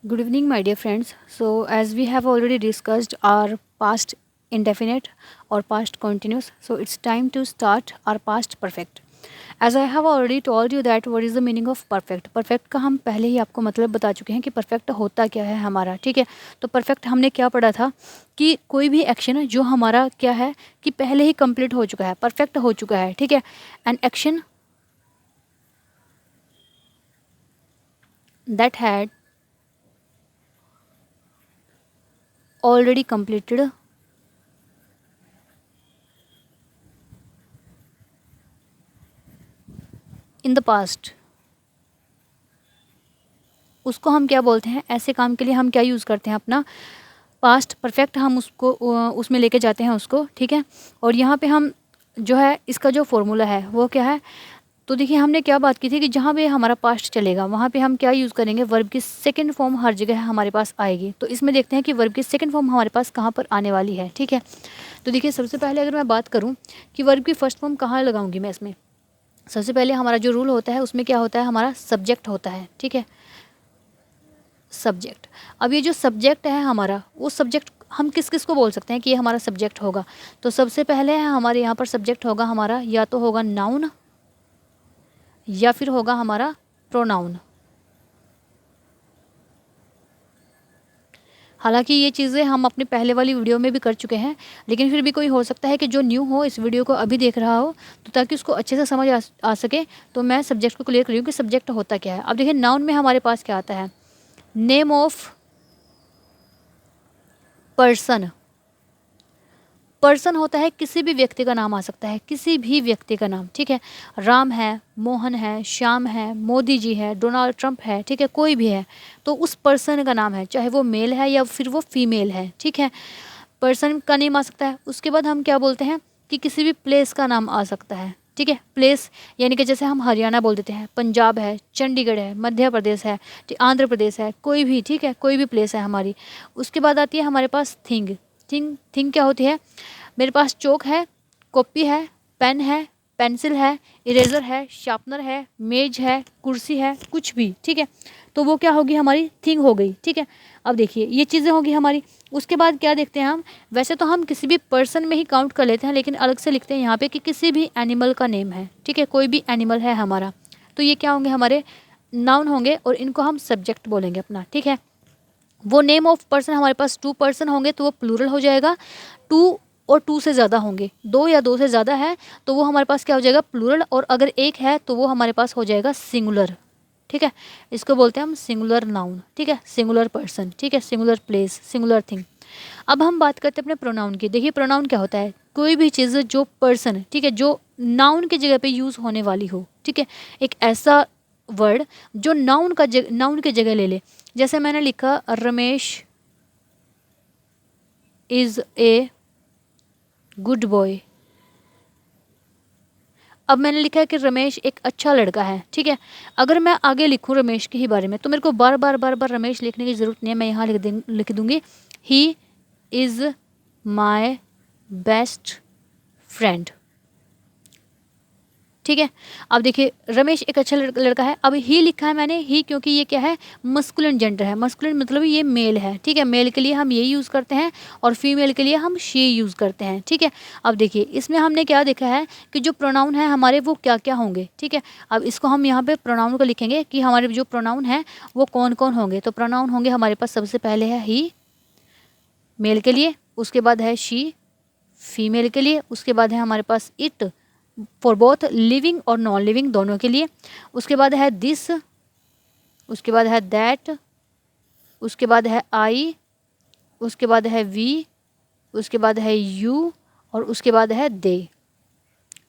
Good evening, my dear friends. So, as we have already discussed our past indefinite or past continuous, so it's time to start our past perfect. As I have already told you that what is the meaning of perfect. Perfect का हम पहले ही आपको मतलब बता चुके हैं कि perfect होता क्या है हमारा, ठीक है। तो perfect हमने क्या पढ़ा था कि कोई भी एक्शन जो हमारा क्या है कि पहले ही कंप्लीट हो चुका है, परफेक्ट हो चुका है, ठीक है। An action that had already completed in the past, उसको हम क्या बोलते हैं। ऐसे काम के लिए हम क्या यूज़ करते हैं अपना पास्ट परफेक्ट, हम उसको उसमें लेके जाते हैं उसको, ठीक है। और यहाँ पे हम जो है इसका जो फॉर्मूला है वो क्या है। तो देखिए हमने क्या बात की थी कि जहाँ पे हमारा पास्ट चलेगा वहाँ पे हम क्या यूज़ करेंगे, वर्ब की सेकंड फॉर्म हर जगह हमारे पास आएगी। तो इसमें देखते हैं कि वर्ब की सेकंड फॉर्म हमारे पास कहाँ पर आने वाली है, ठीक है। तो देखिए सबसे पहले अगर मैं बात करूँ कि वर्ब की फर्स्ट फॉर्म कहाँ लगाऊंगी मैं इसमें, सबसे पहले हमारा जो रूल होता है उसमें क्या होता है, हमारा सब्जेक्ट होता है, ठीक है। सब्जेक्ट, अब ये जो सब्जेक्ट है हमारा, वो सब्जेक्ट हम किस किस को बोल सकते हैं कि ये हमारा सब्जेक्ट होगा। तो सबसे पहले हमारे यहाँ पर सब्जेक्ट होगा हमारा, या तो होगा नाउन या फिर होगा हमारा प्रोनाउन। हालांकि ये चीज़ें हम अपने पहले वाली वीडियो में भी कर चुके हैं, लेकिन फिर भी कोई हो सकता है कि जो न्यू हो इस वीडियो को अभी देख रहा हो, तो ताकि उसको अच्छे से समझ आ सके, तो मैं सब्जेक्ट को क्लियर करूँ कि सब्जेक्ट होता क्या है। अब देखिए नाउन में हमारे पास क्या आता है, नेम ऑफ पर्सन। पर्सन होता है किसी भी व्यक्ति का नाम आ सकता है, किसी भी व्यक्ति का नाम, ठीक है। राम है, मोहन है, श्याम है, मोदी जी है, डोनाल्ड ट्रंप है, ठीक है, कोई भी है तो उस पर्सन का नाम है, चाहे वो मेल है या फिर वो फीमेल है, ठीक है। पर्सन का नेम आ सकता है। उसके बाद हम क्या बोलते हैं कि किसी भी प्लेस का नाम आ सकता है, ठीक है। प्लेस यानी कि जैसे हम हरियाणा बोल देते हैं, पंजाब है, चंडीगढ़ है, मध्य प्रदेश है, आंध्र प्रदेश है, कोई भी, ठीक है, कोई भी प्लेस है हमारी। उसके बाद आती है हमारे पास थिंग। थिंग क्या होती है, मेरे पास चौक है, कॉपी है, पेन है, पेंसिल है, इरेजर है, शार्पनर है, मेज है, कुर्सी है, कुछ भी, ठीक है। तो वो क्या होगी, हमारी थिंग हो गई, ठीक है। अब देखिए ये चीज़ें होगी हमारी। उसके बाद क्या देखते हैं हम, वैसे तो हम किसी भी पर्सन में ही काउंट कर लेते हैं, लेकिन अलग से लिखते हैं यहाँ पे कि किसी भी एनिमल का नेम है, ठीक है, कोई भी एनिमल है हमारा, तो ये क्या होंगे, हमारे नाउन होंगे और इनको हम सब्जेक्ट बोलेंगे अपना, ठीक है। वो नेम ऑफ पर्सन हमारे पास टू पर्सन होंगे तो वो प्लूरल हो जाएगा। टू और टू से ज़्यादा होंगे, दो या दो से ज़्यादा है तो वो हमारे पास क्या हो जाएगा, प्लूरल। और अगर एक है तो वो हमारे पास हो जाएगा सिंगुलर, ठीक है। इसको बोलते हैं हम सिंगुलर नाउन, ठीक है, सिंगुलर पर्सन, ठीक है, सिंगुलर प्लेस, सिंगुलर थिंग। अब हम बात करते हैं अपने प्रोनाउन की। देखिए प्रोनाउन क्या होता है, कोई भी चीज़ जो पर्सन, ठीक है, जो नाउन की जगह पे यूज़ होने वाली हो, ठीक है। एक ऐसा वर्ड जो नाउन की जगह ले ले। जैसे मैंने लिखा Ramesh is a good boy. अब मैंने लिखा है कि रमेश एक अच्छा लड़का है, ठीक है। अगर मैं आगे लिखूं रमेश के ही बारे में तो मेरे को बार बार रमेश लिखने की ज़रूरत नहीं है, मैं यहाँ लिख दूंगी he is my best friend, ठीक है। अब देखिए रमेश एक अच्छा लड़का है। अब ही लिखा है मैंने, ही क्योंकि ये क्या है, मस्कुलिन जेंडर है। मस्कुलिन मतलब ये मेल है, ठीक है। मेल के लिए हम ये यूज़ करते हैं और फीमेल के लिए हम शी यूज़ करते हैं, ठीक है। अब देखिए इसमें हमने क्या देखा है कि जो प्रोनाउन है हमारे वो क्या क्या होंगे, ठीक है। अब इसको हम यहाँ पे प्रोनाउन को लिखेंगे कि हमारे जो प्रोनाउन है वो कौन कौन होंगे। तो प्रोनाउन होंगे हमारे पास, सबसे पहले है ही मेल के लिए, उसके बाद है शी फीमेल के लिए, उसके बाद है हमारे पास इट फॉर बोथ लिविंग और नॉन लिविंग दोनों के लिए, उसके बाद है दिस, उसके बाद है दैट, उसके बाद है आई, उसके बाद है वी, उसके बाद है यू और उसके बाद है दे,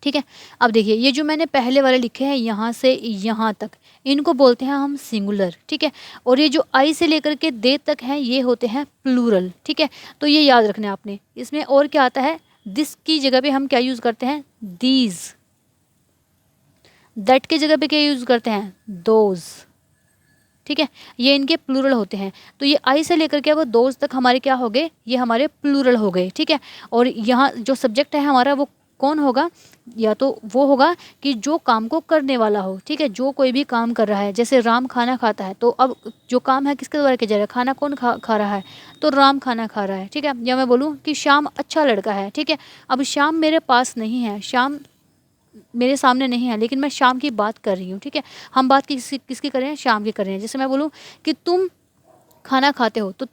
ठीक है। अब देखिए ये जो मैंने पहले वाले लिखे हैं यहाँ से यहाँ तक, इनको बोलते हैं हम सिंगुलर, ठीक है। और ये जो आई से लेकर के दे तक हैं ये होते हैं प्लूरल, ठीक है। तो ये याद रखना है आपने। इसमें और क्या आता है, दिस की जगह पे हम क्या यूज़ करते हैं, दीज। दैट की जगह पे क्या यूज़ करते हैं, दोज, ठीक है। ये इनके प्लूरल होते हैं। तो ये आई से लेकर के वो दोज तक हमारे क्या हो गए, ये हमारे प्लूरल हो गए, ठीक है। और यहाँ जो सब्जेक्ट है हमारा वो कौन होगा, या तो वो होगा कि जो काम को करने वाला हो, ठीक है, जो कोई भी काम कर रहा है। जैसे राम खाना खाता है, तो अब जो काम है किसके द्वारा किया जा रहा है, खाना कौन खा रहा है, तो राम खाना खा रहा है, ठीक है। या मैं बोलूँ कि श्याम अच्छा लड़का है, ठीक है। अब श्याम मेरे पास नहीं है, श्याम मेरे सामने नहीं है, लेकिन मैं शाम की बात कर रही हूँ, ठीक है। हम बात किसकी कर रहे हैं, शाम की कर रहे हैं। जैसे मैं बोलूँ कि तुम खाना खाते हो, तो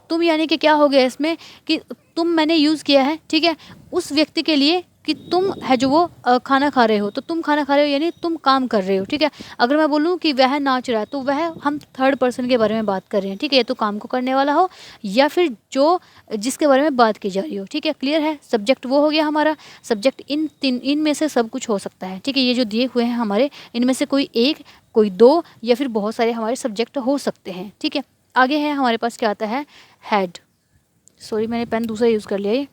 तुम यानी कि क्या हो गया इसमें कि तुम मैंने यूज़ किया है, ठीक है, उस व्यक्ति के लिए कि तुम है जो वो खाना खा रहे हो, तो तुम खाना खा रहे हो यानी तुम काम कर रहे हो, ठीक है। अगर मैं बोलूँ कि वह नाच रहा है, तो वह हम थर्ड पर्सन के बारे में बात कर रहे हैं, ठीक है। ये तो काम को करने वाला हो या फिर जो जिसके बारे में बात की जा रही हो, ठीक है। क्लियर है, सब्जेक्ट वो हो गया हमारा। सब्जेक्ट इन में से सब कुछ हो सकता है, ठीक है। ये जो दिए हुए हैं हमारे, इनमें से कोई एक, कोई दो, या फिर बहुत सारे हमारे सब्जेक्ट हो सकते हैं, ठीक है। आगे है हमारे पास क्या आता है, हैड। सॉरी मैंने पेन दूसरा यूज़ कर लिया। ये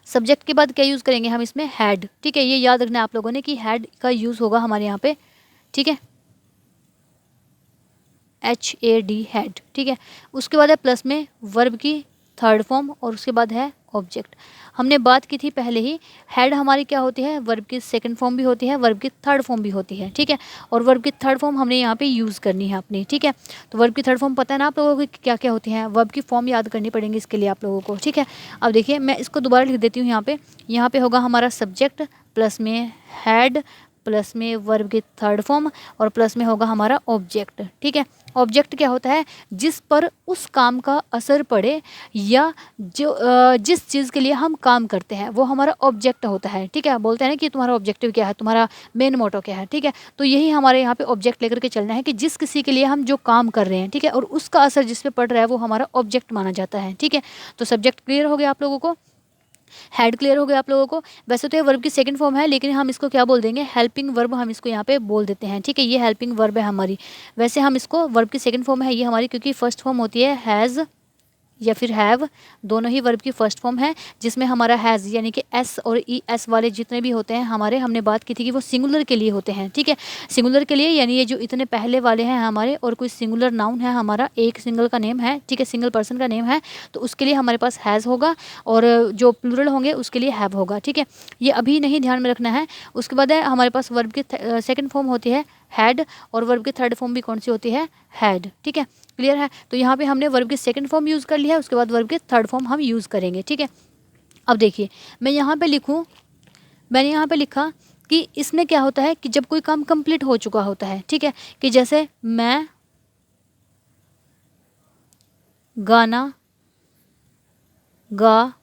सब्जेक्ट के बाद क्या यूज़ करेंगे हम इसमें, हैड, ठीक है। ये याद रखना है आप लोगों ने कि हैड का यूज़ होगा हमारे यहाँ पे, ठीक है, HAD, हैड, ठीक है। उसके बाद है प्लस में वर्ब की थर्ड फॉर्म, और उसके बाद है ऑब्जेक्ट। हमने बात की थी पहले ही, हैड हमारी क्या होती है, वर्ब की सेकंड फॉर्म भी होती है, वर्ब की थर्ड फॉर्म भी होती है, ठीक है। और वर्ब की थर्ड फॉर्म हमने यहाँ पे यूज़ करनी है अपनी, ठीक है। तो वर्ब की थर्ड फॉर्म पता है ना आप लोगों को क्या क्या होती है, वर्ब की फॉर्म याद करनी पड़ेंगी इसके लिए आप लोगों को, ठीक है। अब देखिए मैं इसको दोबारा लिख देती हूँ यहाँ पे होगा हमारा सब्जेक्ट, प्लस में हैड, प्लस में वर्ब की थर्ड फॉर्म, और प्लस में होगा हमारा ऑब्जेक्ट, ठीक है। ऑब्जेक्ट क्या होता है, जिस पर उस काम का असर पड़े, या जो जिस चीज़ के लिए हम काम करते हैं वो हमारा ऑब्जेक्ट होता है, ठीक है। बोलते हैं ना कि तुम्हारा ऑब्जेक्टिव क्या है, तुम्हारा मेन मोटो क्या है, ठीक है। तो यही हमारे यहाँ पे ऑब्जेक्ट लेकर के चलना है कि जिस किसी के लिए हम जो काम कर रहे हैं, ठीक है, और उसका असर जिस पे पड़ रहा है वो हमारा ऑब्जेक्ट माना जाता है, ठीक है। तो सब्जेक्ट क्लियर हो गया आप लोगों को, हेड क्लियर हो गया आप लोगों को। वैसे तो ये वर्ब की सेकंड फॉर्म है, लेकिन हम इसको क्या बोल देंगे, हेल्पिंग वर्ब हम इसको यहाँ पे बोल देते हैं, ठीक है। ये हेल्पिंग वर्ब है हमारी। वैसे हम इसको वर्ब की सेकंड फॉर्म है ये हमारी, क्योंकि फर्स्ट फॉर्म होती है हैज़ या फिर हैव, दोनों ही वर्ब की फर्स्ट फॉर्म है, जिसमें हमारा हैज़ यानी कि एस और ई एस वाले जितने भी होते हैं हमारे, हमने बात की थी कि वो सिंगुलर के लिए होते हैं, ठीक है। सिंगुलर के लिए यानी ये जो इतने पहले वाले हैं हमारे, और कोई सिंगुलर नाउन है हमारा, एक सिंगल का नेम है, ठीक है, सिंगल पर्सन का नेम है, तो उसके लिए हमारे पास हैज़ होगा, और जो प्लूरल होंगे उसके लिए हैव होगा, ठीक है। ये अभी नहीं ध्यान में रखना है। उसके बाद है हमारे पास वर्ब की सेकेंड फॉर्म होती है हैड, और वर्ब की थर्ड फॉर्म भी कौन सी होती है, हैड, ठीक है। क्लियर है, तो यहाँ पे हमने वर्ब की सेकंड फॉर्म यूज़ कर लिया है, उसके बाद वर्ब की थर्ड फॉर्म हम यूज़ करेंगे, ठीक है। अब देखिए मैंने यहाँ पे लिखा कि इसमें क्या होता है कि जब कोई काम कंप्लीट हो चुका होता है, ठीक है, कि जैसे मैं गाना गा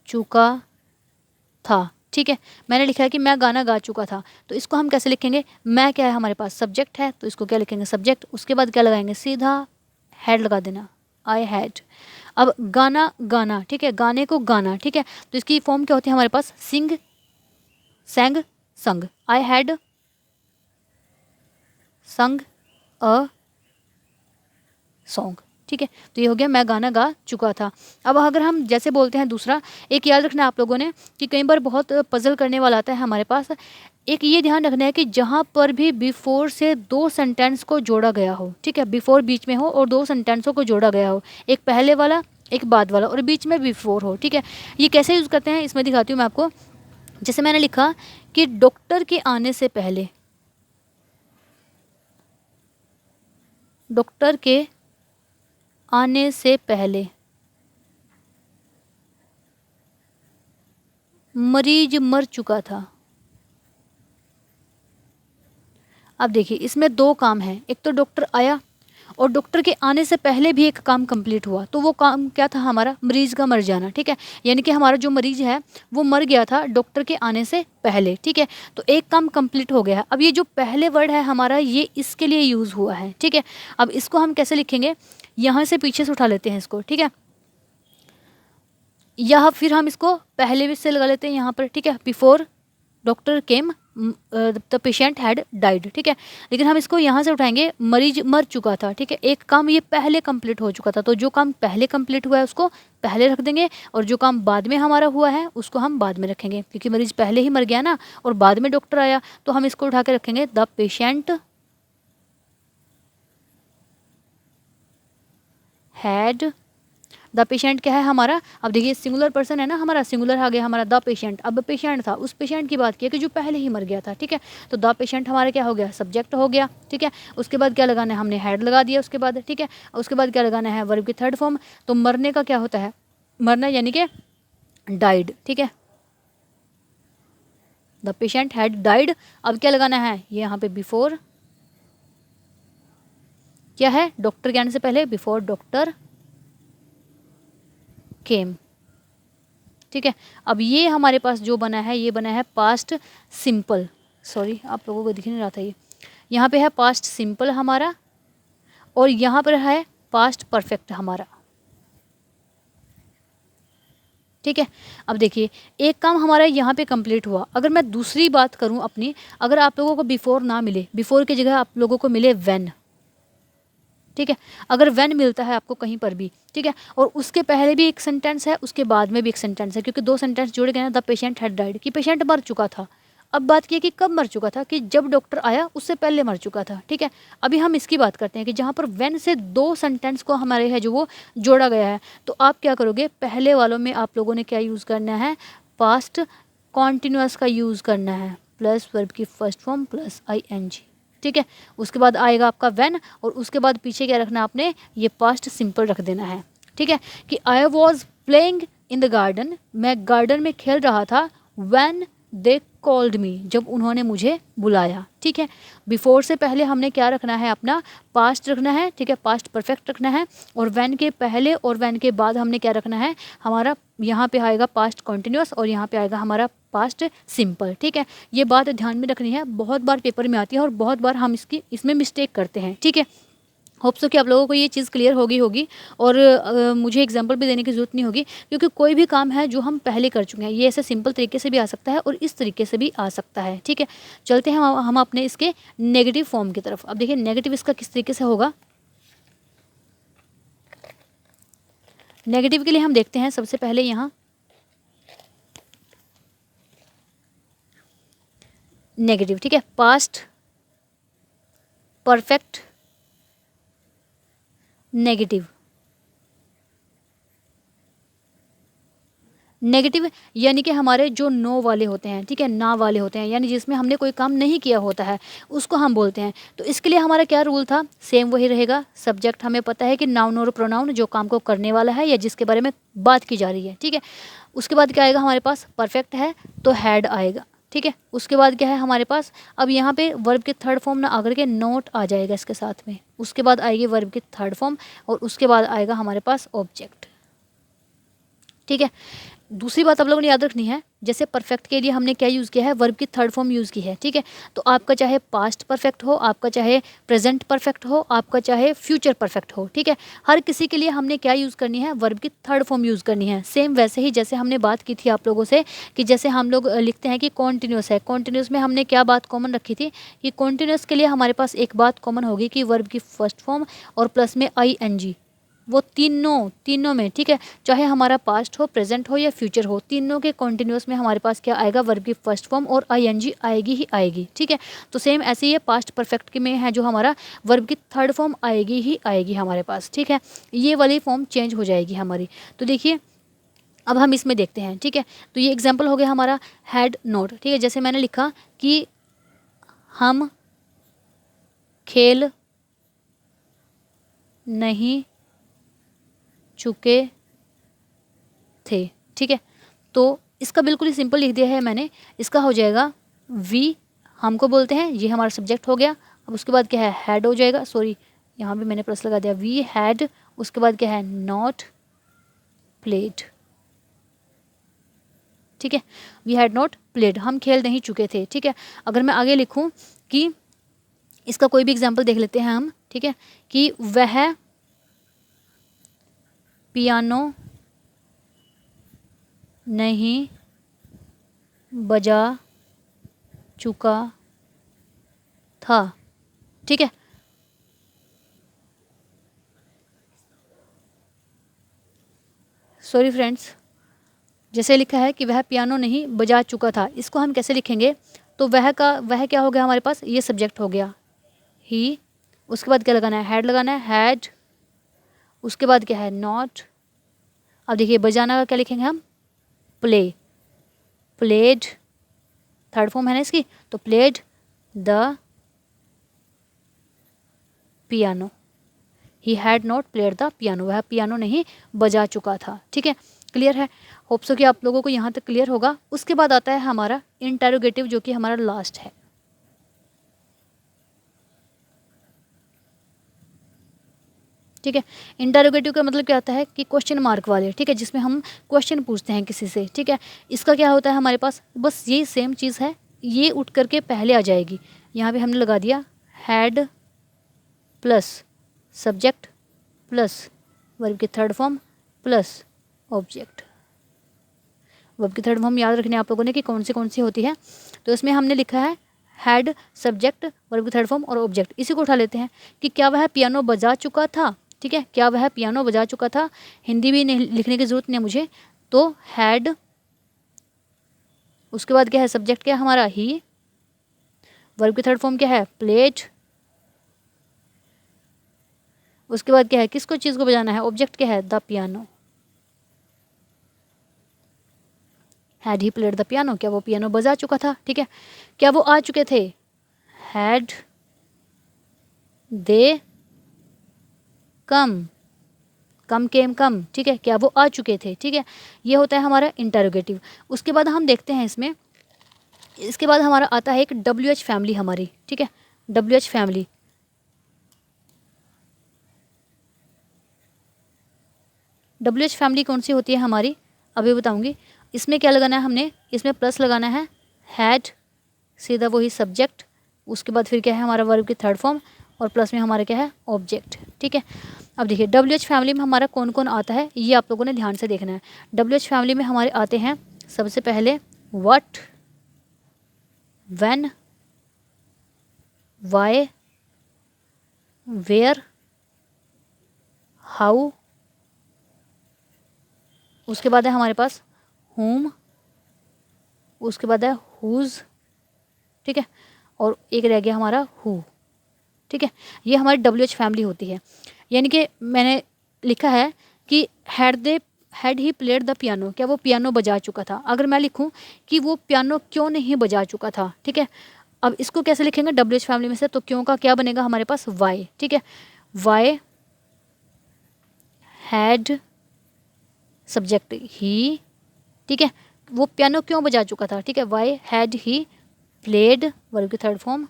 चुका था, ठीक है। मैंने लिखा है कि मैं गाना गा चुका था, तो इसको हम कैसे लिखेंगे, मैं क्या है हमारे पास सब्जेक्ट है, तो इसको क्या लिखेंगे, सब्जेक्ट। उसके बाद क्या लगाएंगे, सीधा हैड लगा देना, आई हैड। अब गाना गाना, ठीक है, गाने को गाना, ठीक है, तो इसकी फॉर्म क्या होती है हमारे पास, सिंग सैंग संग, आई हैड संग अ सॉन्ग, ठीक है। तो ये हो गया मैं गाना गा चुका था। अब अगर हम जैसे बोलते हैं दूसरा, एक याद रखना आप लोगों ने कि कई बार बहुत पजल करने वाला आता है हमारे पास। एक ये ध्यान रखना है कि जहाँ पर भी बिफोर से दो सेंटेंस को जोड़ा गया हो, ठीक है, बिफोर बीच में हो और दो सेंटेंसों को जोड़ा गया हो, एक पहले वाला एक बाद वाला और बीच में बिफोर हो, ठीक है। ये कैसे यूज़ करते हैं इसमें दिखाती हूँ मैं आपको। जैसे मैंने लिखा कि डॉक्टर के आने से पहले, डॉक्टर के आने से पहले मरीज मर चुका था। अब देखिए इसमें दो काम हैं, एक तो डॉक्टर आया और डॉक्टर के आने से पहले भी एक काम कंप्लीट हुआ, तो वो काम क्या था हमारा, मरीज का मर जाना, ठीक है। यानी कि हमारा जो मरीज है वो मर गया था डॉक्टर के आने से पहले, ठीक है। तो एक काम कंप्लीट हो गया। अब ये जो पहले वर्ड है हमारा ये इसके लिए यूज़ हुआ है, ठीक है। अब इसको हम कैसे लिखेंगे, यहाँ से पीछे से उठा लेते हैं इसको, ठीक है, या फिर हम इसको पहले भी से लगा लेते हैं यहाँ पर, ठीक है, before doctor came the patient had died, ठीक है। लेकिन हम इसको यहाँ से उठाएंगे, मरीज मर चुका था, ठीक है, एक काम ये पहले कंप्लीट हो चुका था, तो जो काम पहले कंप्लीट हुआ है उसको पहले रख देंगे, और जो काम बाद में हमारा हुआ है उसको हम बाद में रखेंगे, क्योंकि मरीज पहले ही मर गया ना और बाद में डॉक्टर आया, तो हम इसको उठा के रखेंगे the patient had the patient क्या है हमारा, अब देखिए सिंगुलर पर्सन है ना हमारा, सिंगुलर आ गया हमारा द पेशेंट। अब पेशेंट था, उस पेशेंट की बात की कि जो पहले ही मर गया था, ठीक है। तो द पेशेंट हमारा क्या हो गया, सब्जेक्ट हो गया, ठीक है। उसके बाद क्या लगाना है, हमने हैड लगा दिया उसके बाद, ठीक है। उसके बाद क्या लगाना है, वर्ब की थर्ड फॉर्म। तो मरने का क्या होता है, मरना यानी कि डाइड, ठीक है। The patient had died. अब क्या लगाना है, ये यहाँ पे बिफोर क्या है, डॉक्टर के आने से पहले, बिफोर डॉक्टर केम, ठीक है। अब ये हमारे पास जो बना है, ये बना है पास्ट सिंपल, सॉरी आप लोगों को दिख नहीं रहा था, ये यहाँ पे है पास्ट सिंपल हमारा, और यहाँ पर है पास्ट परफेक्ट हमारा, ठीक है। अब देखिए एक काम हमारा यहाँ पे कंप्लीट हुआ। अगर मैं दूसरी बात करूँ अपनी, अगर आप लोगों को बिफोर ना मिले, बिफोर की जगह आप लोगों को मिले व्हेन, ठीक है। अगर व्हेन मिलता है आपको कहीं पर भी, ठीक है, और उसके पहले भी एक सेंटेंस है, उसके बाद में भी एक सेंटेंस है, क्योंकि दो सेंटेंस जुड़ गए ना, द पेशेंट हैड डाइड, कि पेशेंट मर चुका था। अब बात की कि कब मर चुका था, कि जब डॉक्टर आया उससे पहले मर चुका था, ठीक है। अभी हम इसकी बात करते हैं कि जहाँ पर व्हेन से दो सेंटेंस को हमारे है जो वो जोड़ा गया है, तो आप क्या करोगे, पहले वालों में आप लोगों ने क्या यूज़ करना है, पास्ट कॉन्टिन्यूअस का यूज़ करना है, प्लस वर्ब की फर्स्ट फॉर्म प्लस ING, ठीक है। उसके बाद आएगा आपका व्हेन, और उसके बाद पीछे क्या रखना है आपने, ये पास्ट सिंपल रख देना है, ठीक है। कि I was playing in the garden, मैं गार्डन में खेल रहा था, व्हेन दे कॉल्ड मी, जब उन्होंने मुझे बुलाया, ठीक है। बिफोर से पहले हमने क्या रखना है, अपना पास्ट रखना है, ठीक है, पास्ट परफेक्ट रखना है। और व्हेन के पहले और व्हेन के बाद हमने क्या रखना है, हमारा यहाँ पे आएगा पास्ट कॉन्टिन्यूअस, और यहाँ पे आएगा हमारा पास्ट सिंपल, ठीक है। ये बात ध्यान में रखनी है, बहुत बार पेपर में आती है और बहुत बार हम इसमें मिस्टेक करते हैं, ठीक है। होप सो कि आप लोगों को ये चीज़ क्लियर होगी और मुझे एग्जांपल भी देने की ज़रूरत नहीं होगी, क्योंकि कोई भी काम है जो हम पहले कर चुके हैं, ये ऐसे सिंपल तरीके से भी आ सकता है और इस तरीके से भी आ सकता है, ठीक है। चलते हैं हम अपने इसके नेगेटिव फॉर्म की तरफ। अब देखिए नेगेटिव इसका किस तरीके से होगा। नेगेटिव के लिए हम देखते हैं सबसे पहले यहाँ नेगेटिव, ठीक है, पास्ट परफेक्ट नेगेटिव। नेगेटिव यानी कि हमारे जो नो वाले होते हैं, ठीक है, ना वाले होते हैं, यानी जिसमें हमने कोई काम नहीं किया होता है, उसको हम बोलते हैं। तो इसके लिए हमारा क्या रूल था, सेम वही रहेगा। सब्जेक्ट हमें पता है कि नाउन और प्रोनाउन, जो काम को करने वाला है या जिसके बारे में बात की जा रही है, ठीक है। उसके बाद क्या आएगा हमारे पास, परफेक्ट है तो हैड आएगा, ठीक है। उसके बाद क्या है हमारे पास, अब यहाँ पे वर्ब के थर्ड फॉर्म ना आकर के नोट आ जाएगा इसके साथ में। उसके बाद आएगी वर्ब की थर्ड फॉर्म, और उसके बाद आएगा हमारे पास ऑब्जेक्ट, ठीक है। दूसरी बात आप लोगों ने याद रखनी है, जैसे परफेक्ट के लिए हमने क्या यूज़ किया है, वर्ब की थर्ड फॉर्म यूज़ की है, ठीक है। तो आपका चाहे पास्ट परफेक्ट हो, आपका चाहे प्रेजेंट परफेक्ट हो, आपका चाहे फ्यूचर परफेक्ट हो, ठीक है, हर किसी के लिए हमने क्या यूज़ करनी है, वर्ब की थर्ड फॉर्म यूज़ करनी है। सेम वैसे ही जैसे हमने बात की थी आप लोगों से कि जैसे हम लोग लिखते हैं कि कॉन्टिन्यूस है, कॉन्टिन्यूस में हमने क्या बात कॉमन रखी थी कि कॉन्टिन्यूस के लिए हमारे पास एक बात कॉमन होगी कि वर्ब की फर्स्ट फॉर्म और प्लस में ING, वो तीनों में, ठीक है, चाहे हमारा पास्ट हो, प्रेजेंट हो या फ्यूचर हो, तीनों के कॉन्टिन्यूस में हमारे पास क्या आएगा, वर्ब की फर्स्ट फॉर्म और ING आएगी ही आएगी, ठीक है। तो सेम ऐसे ही पास्ट परफेक्ट के में है जो हमारा वर्ब की थर्ड फॉर्म आएगी ही आएगी हमारे पास, ठीक है। ये वाली फॉर्म चेंज हो जाएगी हमारी। तो देखिए अब हम इसमें देखते हैं, ठीक है। तो ये एग्जाम्पल हो गया हमारा हैड नॉट, ठीक है। जैसे मैंने लिखा कि हम खेल नहीं चुके थे, ठीक है। तो इसका बिल्कुल ही सिंपल लिख दिया है मैंने। इसका हो जाएगा वी, हमको बोलते हैं, ये हमारा सब्जेक्ट हो गया। अब उसके बाद क्या है, हैड हो जाएगा, सॉरी यहाँ भी मैंने प्लस लगा दिया, वी हैड। उसके बाद क्या है, नॉट प्लेड, ठीक है, वी हैड नॉट प्लेड, हम खेल नहीं चुके थे, ठीक है। अगर मैं आगे लिखूं कि इसका कोई भी एग्जाम्पल देख लेते हैं हम, ठीक है, कि वह पियानो नहीं बजा चुका था, ठीक है। सॉरी फ्रेंड्स, जैसे लिखा है कि वह पियानो नहीं बजा चुका था, इसको हम कैसे लिखेंगे, तो वह क्या हो गया हमारे पास, ये सब्जेक्ट हो गया ही। उसके बाद क्या लगाना है, हैड लगाना है, हैड। उसके बाद क्या है, नॉट अब देखिए बजाना का क्या लिखेंगे हम, प्ले, प्लेड, थर्ड फॉर्म है ना इसकी, तो played the piano, he had not played the piano, वह पियानो नहीं बजा चुका था। ठीक है, क्लियर है। होप सो कि आप लोगों को यहाँ तक क्लियर होगा। उसके बाद आता है हमारा इंटेरोगेटिव, जो कि हमारा लास्ट है। ठीक है, इंटेरोगेटिव का मतलब क्या होता है कि क्वेश्चन मार्क वाले, ठीक है, जिसमें हम क्वेश्चन पूछते हैं किसी से। ठीक है, इसका क्या होता है हमारे पास, बस ये सेम चीज़ है, ये उठ करके पहले आ जाएगी। यहाँ पे हमने लगा दिया had plus subject plus verb की third form plus object. Verb की थर्ड फॉर्म याद रखने आप लोगों ने कि कौन सी होती है, तो इसमें हमने लिखा है हैड, सब्जेक्ट, वर्ब की थर्ड फॉर्म और ऑब्जेक्ट। इसी को उठा लेते हैं कि क्या वह पियानो बजा चुका था। ठीक है, क्या वह पियानो बजा चुका था, हिंदी भी नहीं लिखने की ज़रूरत नहीं है मुझे, तो हैड, उसके बाद क्या है सब्जेक्ट क्या है हमारा ही, वर्ब की थर्ड फॉर्म क्या है प्लेड, उसके बाद क्या है किसको चीज़ को बजाना है, ऑब्जेक्ट क्या है the piano. Had he played the piano, क्या वो पियानो बजा चुका था। ठीक है, क्या वो आ चुके थे, हैड दे कम, कम केम कम। ठीक है, क्या वो आ चुके थे। ठीक है, ये होता है हमारा इंटेरोगेटिव। उसके बाद हम देखते हैं इसमें, इसके बाद हमारा आता है एक WH फैमिली हमारी। ठीक है, WH फैमिली, WH फैमिली कौन सी होती है हमारी, अभी बताऊंगी। इसमें क्या लगाना है हमने, इसमें प्लस लगाना है हैड, सीधा वही सब्जेक्ट, उसके बाद फिर क्या है हमारा वर्ब की थर्ड फॉर्म, और प्लस में हमारा क्या है ऑब्जेक्ट। ठीक है, अब देखिए WH फैमिली में हमारा कौन कौन आता है, ये आप लोगों ने ध्यान से देखना है। WH फैमिली में हमारे आते हैं सबसे पहले what, when, why, where, how, उसके बाद है हमारे पास whom, उसके बाद है whose। ठीक है, और एक रह गया हमारा who। ठीक है, ये हमारी WH फैमिली होती है। यानी कि मैंने लिखा है कि had he played the piano, क्या वो पियानो बजा चुका था। अगर मैं लिखूं कि वो पियानो क्यों नहीं बजा चुका था, ठीक है, अब इसको कैसे लिखेंगे WH फैमिली में से, तो क्यों का क्या बनेगा हमारे पास वाई। ठीक है, वाई हैड सब्जेक्ट ही। ठीक है, वो पियानो क्यों बजा चुका था। ठीक है, why had he played, verb की थर्ड फॉर्म,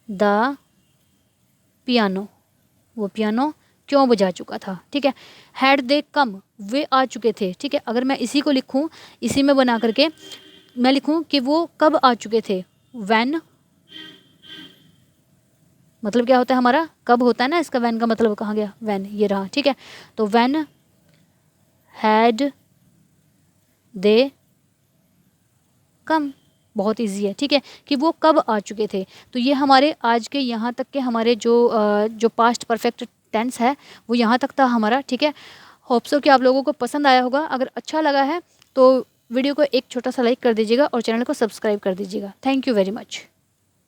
द पियानो, वो पियानो क्यों बजा चुका था। ठीक है, हैड दे कम, वे आ चुके थे। ठीक है, अगर मैं इसी को लिखूं, इसी में बना करके मैं लिखूं कि वो कब आ चुके थे, व्हेन, मतलब क्या होता है हमारा कब होता है ना, इसका व्हेन का मतलब कहाँ गया, व्हेन, ये रहा। ठीक है, तो व्हेन हैड दे कम, बहुत इजी है। ठीक है, कि वो कब आ चुके थे। तो ये हमारे आज के यहाँ तक के हमारे जो पास्ट परफेक्ट टेंस है वो यहाँ तक था हमारा। ठीक है, होप सो कि आप लोगों को पसंद आया होगा। अगर अच्छा लगा है तो वीडियो को एक छोटा सा लाइक कर दीजिएगा और चैनल को सब्सक्राइब कर दीजिएगा। Thank you very much.